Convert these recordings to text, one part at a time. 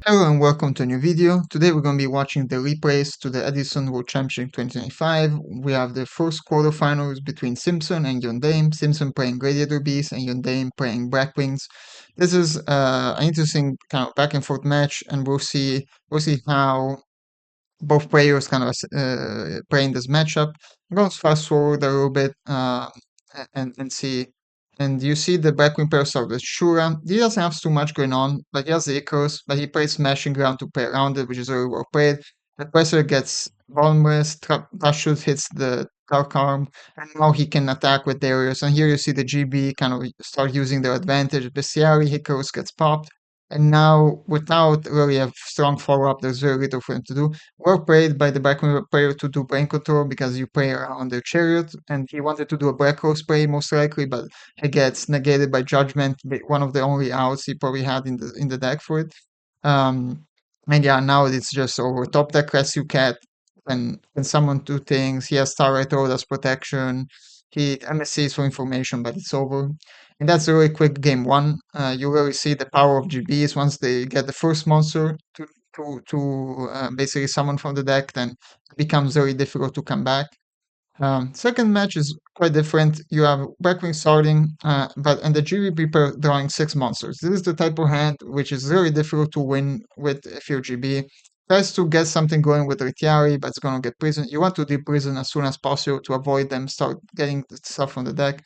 Hello and welcome to a new video. Today we're going to be watching the replays to the Edison World Championship 2025. We have the first quarterfinals between Simpson and Yondame. Simpson playing Gladiator Beasts and Yondame playing Blackwings. This is an interesting kind of back and forth match, and we'll see how both players kind of play in this matchup. I'm going to fast forward a little bit and see. And you see the Blackwing player start with Shura. He doesn't have too much going on, but he has the Icarus, but he plays Smashing Ground to play around it, which is very well played. The Pressure gets Vulnerous, Shoot hits the Dark Arm, and now he can attack with Darius. And here you see the GB kind of start using their advantage. Bestiary, Icarus gets popped. And now, without really a strong follow-up, there's very little for him to do. Well played by the Blackwing player to do brain control because you play around the chariot, and he wanted to do a Black Horse play most likely, but it gets negated by Judgment, one of the only outs he probably had in the deck for it. And yeah, now it's just over. Top deck Rescue Cat can summon two things. He has Starlight Road as protection. He MSCs for information, but it's over. And that's a really quick game one. You really see the power of GBs once they get the first monster to basically summon from the deck, then it becomes very difficult to come back. Second match is quite different. You have Blackwing starting, and the GB pair drawing 6 monsters. This is the type of hand which is very difficult to win with if you're GB. Tries to get something going with Retiari, but it's going to get prison. You want to deprison as soon as possible to avoid them start getting the stuff from the deck.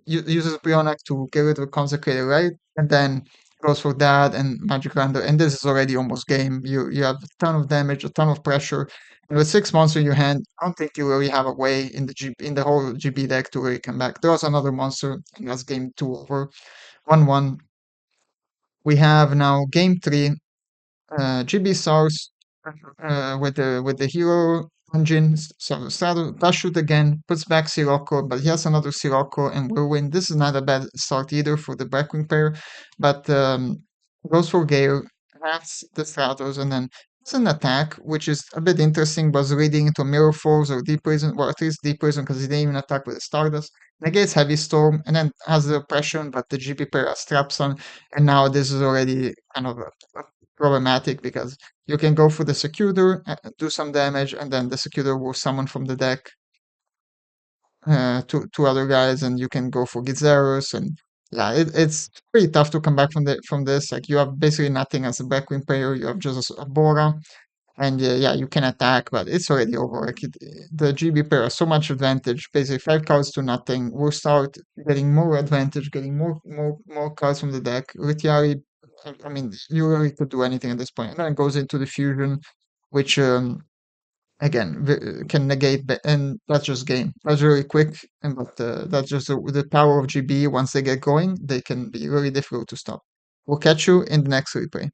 Uses Brionac to get rid of Consecrated Right, and then goes for that and Magic Lander, and this is already almost game. You have a ton of damage, a ton of pressure, and with 6 monsters in your hand, I don't think you really have a way in the whole GB deck to really come back. Draws another monster, and that's game 2 over. 1-1. We have now game 3. GB starts with the hero engine. So does shoot again, puts back Sirocco, but he has another Sirocco and will win. This is not a bad start either for the Blackwing pair, but goes for Gale, has the Stratos, and then it's an attack, which is a bit interesting, was reading into Mirror Force or Deep Prison, well, at least Deep Prison because he didn't even attack with the Stardust. Negates Heavy Storm, and then has the Oppression, but the GP pair has Traps on, and now this is already kind of problematic because you can go for the Secutor, do some damage, and then the Secutor will summon from the deck two other guys, and you can go for Gizerus, and yeah, it's pretty tough to come back from this. Like you have basically nothing as a Blackwing player. You have just a Bora, and yeah, you can attack, but it's already over. Like the GB pair has so much advantage. Basically, 5 cards to nothing. We'll start getting more advantage, getting more cards from the deck. Ritiari, I mean, you really could do anything at this point. And then it goes into the fusion, which again can negate, and that's just game. That's really quick, but that's just the power of GB. Once they get going, they can be really difficult to stop. We'll catch you in the next replay.